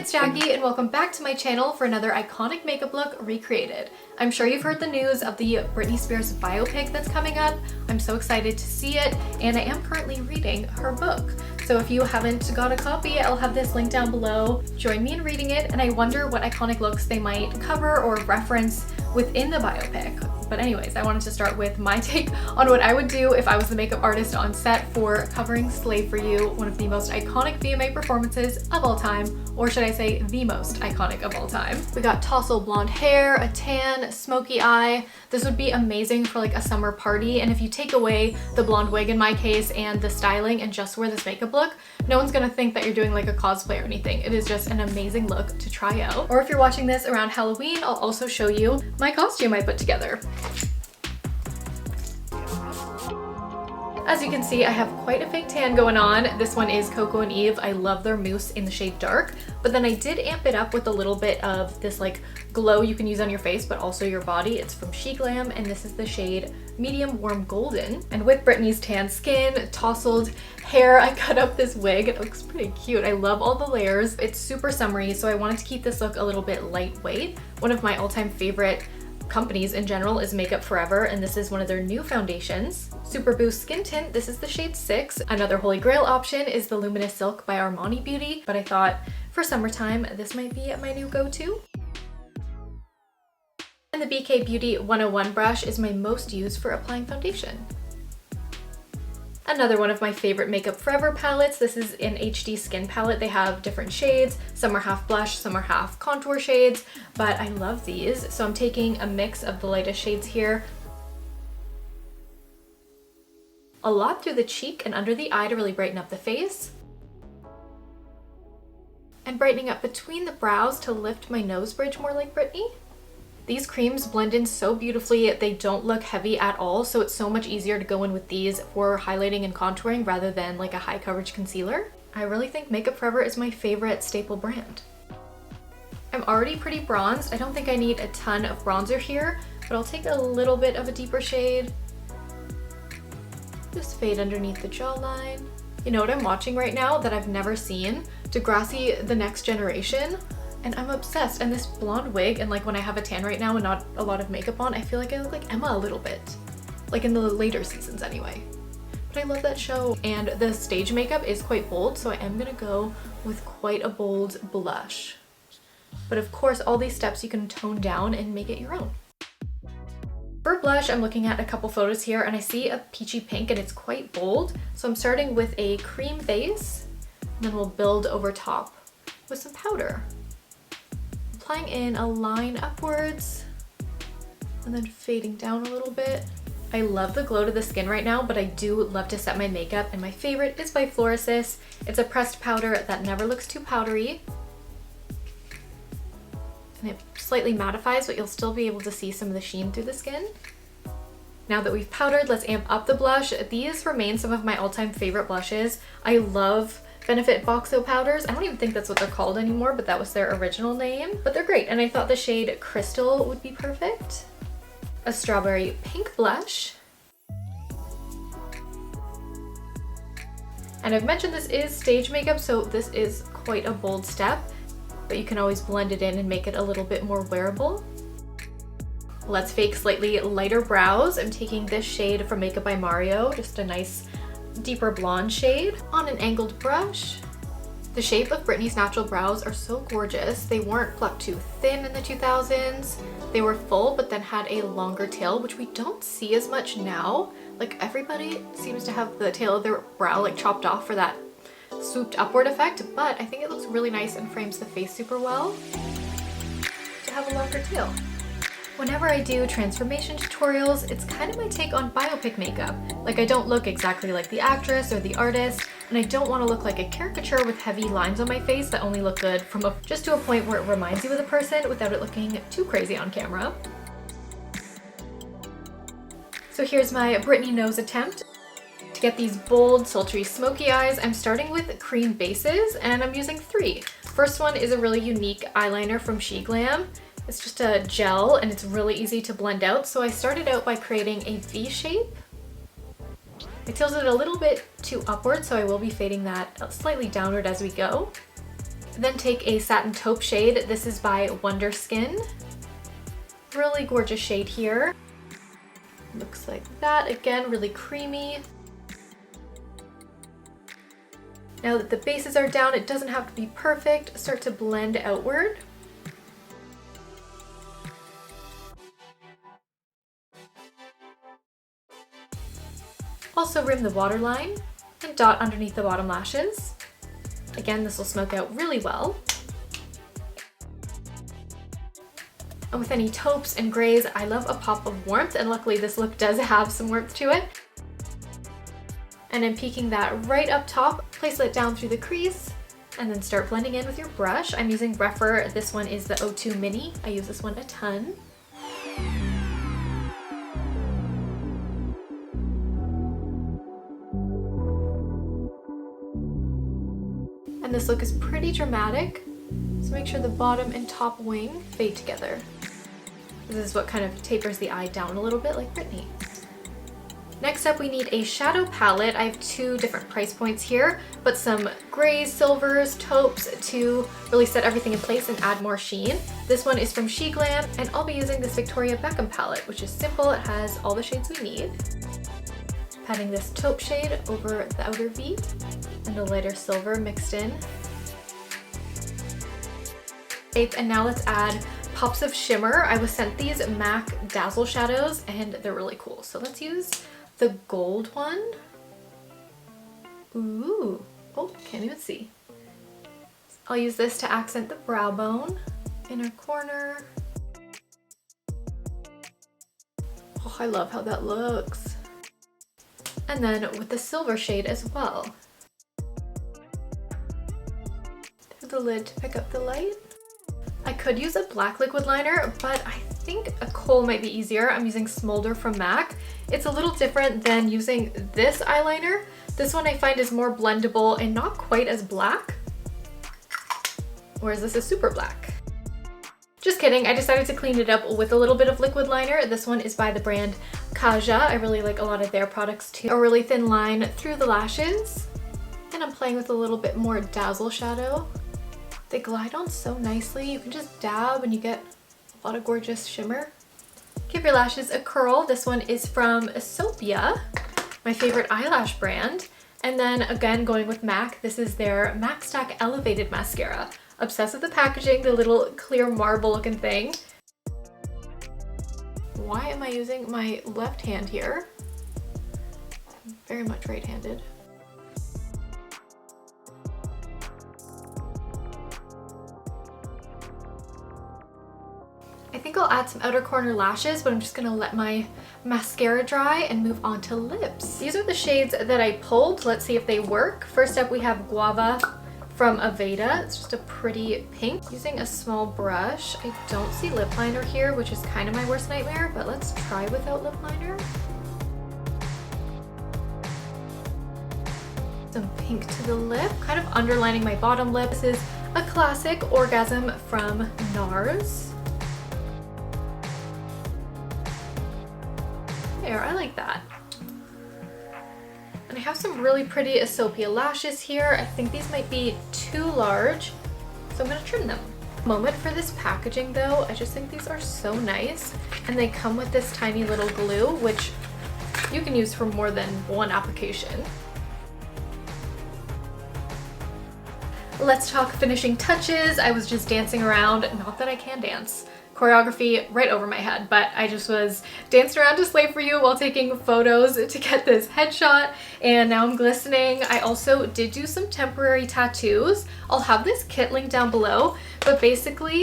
it's Jackie and welcome back to my channel for another iconic makeup look recreated. I'm sure you've heard the news of the Britney Spears biopic that's coming up. I'm so excited to see it, and I am currently reading her book. So if you haven't got a copy, I'll have this link down below. Join me in reading it, and I wonder what iconic looks they might cover or reference within the biopic. But anyways, I wanted to start with my take on what I would do if I was the makeup artist on set for covering Slave For You, one of the most iconic VMA performances of all time, or should I say the most iconic of all time. We got tousled blonde hair, a tan, smoky eye. This would be amazing for like a summer party, and if you take away the blonde wig in my case and the styling and just wear this makeup look, no one's gonna think that you're doing like a cosplay or anything. It is just an amazing look to try out. Or if you're watching this around Halloween, I'll also show you my costume I put together. As you can see, I have quite a fake tan going on. This one is Coco and Eve. I love their mousse in the shade dark, but then I did amp it up with a little bit of this like glow you can use on your face, but also your body. It's from She Glam, and this is the shade Medium Warm Golden. And with Britney's tan skin, tousled hair, I cut up this wig. It looks pretty cute. I love all the layers. It's super summery, so I wanted to keep this look a little bit lightweight. One of my all-time favorite companies in general is Makeup Forever, and this is one of their new foundations. Super Boost Skin Tint, this is the shade 6. Another holy grail option is the Luminous Silk by Armani Beauty, but I thought for summertime this might be my new go-to. And the BK Beauty 101 brush is my most used for applying foundation. Another one of my favorite Makeup Forever palettes. This is an HD Skin palette. They have different shades. Some are half blush, some are half contour shades, but I love these. So I'm taking a mix of the lightest shades here. A lot through the cheek and under the eye to really brighten up the face. And brightening up between the brows to lift my nose bridge more like Britney. These creams blend in so beautifully. They don't look heavy at all, so it's so much easier to go in with these for highlighting and contouring rather than like a high coverage concealer. I really think Makeup Forever is my favorite staple brand. I'm already pretty bronzed. I don't think I need a ton of bronzer here, but I'll take a little bit of a deeper shade. Just fade underneath the jawline. You know what I'm watching right now that I've never seen? Degrassi The Next Generation. And I'm obsessed, and this blonde wig, and like when I have a tan right now and not a lot of makeup on, I feel like I look like Emma a little bit. Like in the later seasons anyway. But I love that show, and the stage makeup is quite bold, so I am gonna go with quite a bold blush. But of course, all these steps you can tone down and make it your own. For blush, I'm looking at a couple photos here, and I see a peachy pink, and it's quite bold. So I'm starting with a cream base, and then we'll build over top with some powder. Applying in a line upwards and then fading down a little bit. I love the glow to the skin right now, but I do love to set my makeup, and my favorite is by Florasis. It's a pressed powder that never looks too powdery. And it slightly mattifies, but you'll still be able to see some of the sheen through the skin. Now that we've powdered, let's amp up the blush. These remain some of my all-time favorite blushes. I love Benefit Boxo powders. I don't even think that's what they're called anymore, but that was their original name. But they're great, and I thought the shade Crystal would be perfect. A strawberry pink blush. And I've mentioned this is stage makeup, so this is quite a bold step, but you can always blend it in and make it a little bit more wearable. Let's fake slightly lighter brows. I'm taking this shade from Makeup by Mario, just a nice deeper blonde shade on an angled brush. The shape of Britney's natural brows are so gorgeous. They weren't plucked too thin in the 2000s. They were full but then had a longer tail, which we don't see as much now. Like everybody seems to have the tail of their brow like chopped off for that swooped upward effect, but I think it looks really nice and frames the face super well to have a longer tail. Whenever I do transformation tutorials, it's kind of my take on biopic makeup. Like I don't look exactly like the actress or the artist, and I don't want to look like a caricature with heavy lines on my face that only look good from just to a point where it reminds you of the person without it looking too crazy on camera. So here's my Britney nose attempt. To get these bold, sultry, smoky eyes, I'm starting with cream bases, and I'm using 3. First one is a really unique eyeliner from She Glam. It's just a gel, and it's really easy to blend out, so I started out by creating a V shape. I tilted it a little bit too upward, so I will be fading that slightly downward as we go. Then take a satin taupe shade. This is by Wonder Skin. Really gorgeous shade here. Looks like that. Again, really creamy. Now that the bases are down, it doesn't have to be perfect. Start to blend outward. Also rim the waterline and dot underneath the bottom lashes. Again, this will smoke out really well. And with any taupes and grays, I love a pop of warmth, and luckily this look does have some warmth to it. And then peeking that right up top, place it down through the crease, and then start blending in with your brush. I'm using Rephr. This one is the O2 Mini. I use this one a ton. And this look is pretty dramatic, so make sure the bottom and top wing fade together. This is what kind of tapers the eye down a little bit like Britney. Next up, we need a shadow palette. I have two different price points here, but some grays, silvers, taupes to really set everything in place and add more sheen. This one is from She Glam, and I'll be using this Victoria Beckham palette, which is simple. It has all the shades we need. Patting this taupe shade over the outer V and the lighter silver mixed in. And now let's add pops of shimmer. I was sent these MAC Dazzle shadows and they're really cool. So let's use the gold one. Ooh, oh, can't even see. I'll use this to accent the brow bone, inner corner. Oh, I love how that looks. And then with the silver shade as well. Through the lid to pick up the light. I could use a black liquid liner, but I think a kohl might be easier. I'm using Smolder from MAC. It's a little different than using this eyeliner. This one I find is more blendable and not quite as black, whereas this is super black. Just kidding, I decided to clean it up with a little bit of liquid liner. This one is by the brand Kaja. I really like a lot of their products too. A really thin line through the lashes, and I'm playing with a little bit more Dazzle shadow. They glide on so nicely. You can just dab and you get a lot of gorgeous shimmer. Give your lashes a curl. This one is from Sopia, my favorite eyelash brand. And then again, going with MAC, this is their MAC Stack Elevated Mascara. Obsessed with the packaging, the little clear marble looking thing. Why am I using my left hand here? I'm very much right-handed. I think I'll add some outer corner lashes, but I'm just gonna let my mascara dry and move on to lips. These are the shades that I pulled. Let's see if they work. First up, we have Guava from Aveda. It's just a pretty pink. Using a small brush. I don't see lip liner here, which is kind of my worst nightmare, but let's try without lip liner. Some pink to the lip, kind of underlining my bottom lip. This is a classic Orgasm from NARS. There, I like that. And I have some really pretty Sopia lashes here. I think these might be too large, so I'm gonna trim them. Moment for this packaging though, I just think these are so nice. And they come with this tiny little glue, which you can use for more than one application. Let's talk finishing touches. I was just dancing around, not that I can dance. Choreography right over my head, but I just was dancing around to Slay For You while taking photos to get this headshot, and now I'm glistening. I also did do some temporary tattoos. I'll have this kit linked down below, but basically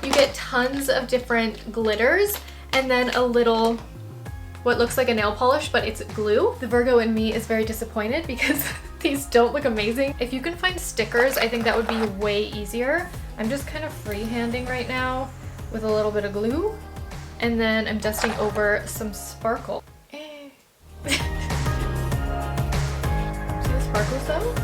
you get tons of different glitters and then a little what looks like a nail polish, but it's glue. The Virgo in me is very disappointed because these don't look amazing. If you can find stickers, I think that would be way easier. I'm just kind of freehanding right now with a little bit of glue, and then I'm dusting over some sparkle. See the sparkles though?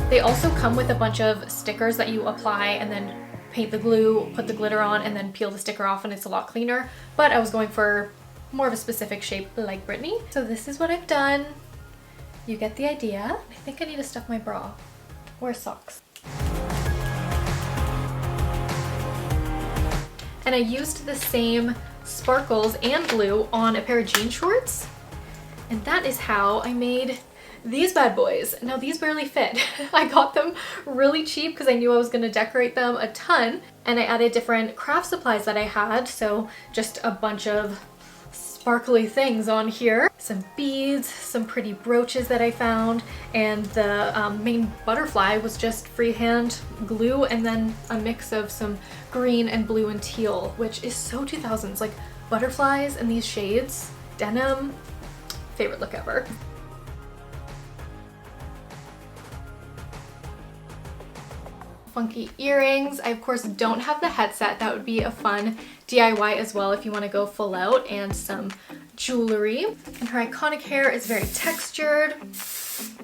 They also come with a bunch of stickers that you apply and then paint the glue, put the glitter on, and then peel the sticker off, and it's a lot cleaner. But I was going for more of a specific shape like Britney. So this is what I've done. You get the idea. I think I need to stuff my bra or socks. And I used the same sparkles and glue on a pair of jean shorts. And that is how I made these bad boys. Now these barely fit. I got them really cheap because I knew I was going to decorate them a ton. And I added different craft supplies that I had. So just a bunch of sparkly things on here. Some beads, some pretty brooches that I found, and the main butterfly was just freehand glue and then a mix of some green and blue and teal, which is so 2000s, like butterflies in these shades, denim, favorite look ever. Funky earrings. I of course don't have the headset. That would be a fun DIY as well if you want to go full out, and some jewelry. And her iconic hair is very textured,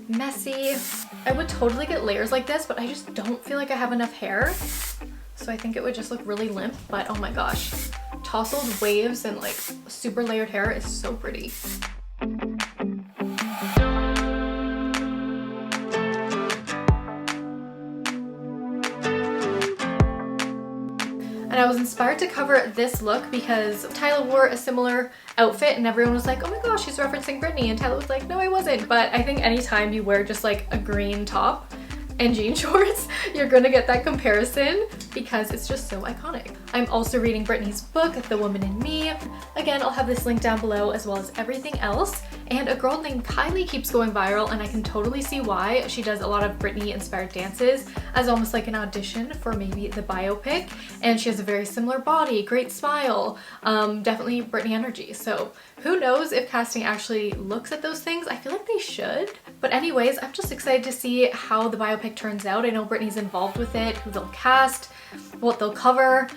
messy. I would totally get layers like this, but I just don't feel like I have enough hair. So I think it would just look really limp, but oh my gosh. Tousled waves and like super layered hair is so pretty. And I was inspired to cover this look because Tyler wore a similar outfit and everyone was like, oh my gosh, she's referencing Britney. And Tyler was like, no, I wasn't. But I think anytime you wear just like a green top and jean shorts, you're gonna get that comparison because it's just so iconic. I'm also reading Britney's book, The Woman in Me. Again, I'll have this link down below as well as everything else. And a girl named Kylie keeps going viral, and I can totally see why. She does a lot of Britney inspired dances as almost like an audition for maybe the biopic. And she has a very similar body, great smile, definitely Britney energy. So who knows if casting actually looks at those things? I feel like they should. But anyways, I'm just excited to see how the biopic turns out. I know Britney's involved with it, who they'll cast, what they'll cover.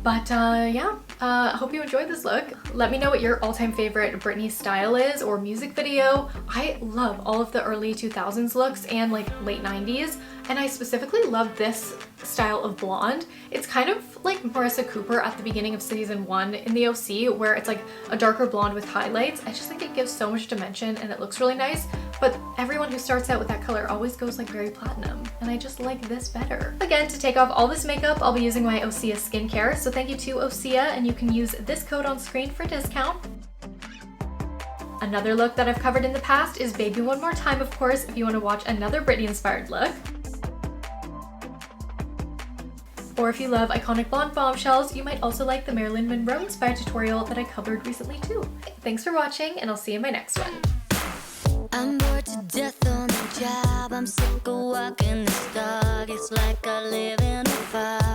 But yeah, I hope you enjoyed this look. Let me know what your all-time favorite Britney style is or music video. I love all of the early 2000s looks and like late 90s. And I specifically love this style of blonde. It's kind of like Marissa Cooper at the beginning of season 1 in the OC, where it's like a darker blonde with highlights. I just think it gives so much dimension and it looks really nice. But everyone who starts out with that color always goes like very platinum. And I just like this better. Again, to take off all this makeup, I'll be using my Osea skincare. So thank you to Osea, and you can use this code on screen for a discount. Another look that I've covered in the past is Baby One More Time, of course, if you want to watch another Britney inspired look. Or if you love iconic blonde bombshells, you might also like the Marilyn Monroe inspired tutorial that I covered recently too. Thanks for watching, and I'll see you in my next one. I'm bored to death on the job. I'm sick of walking this dog. It's like I live in a fire.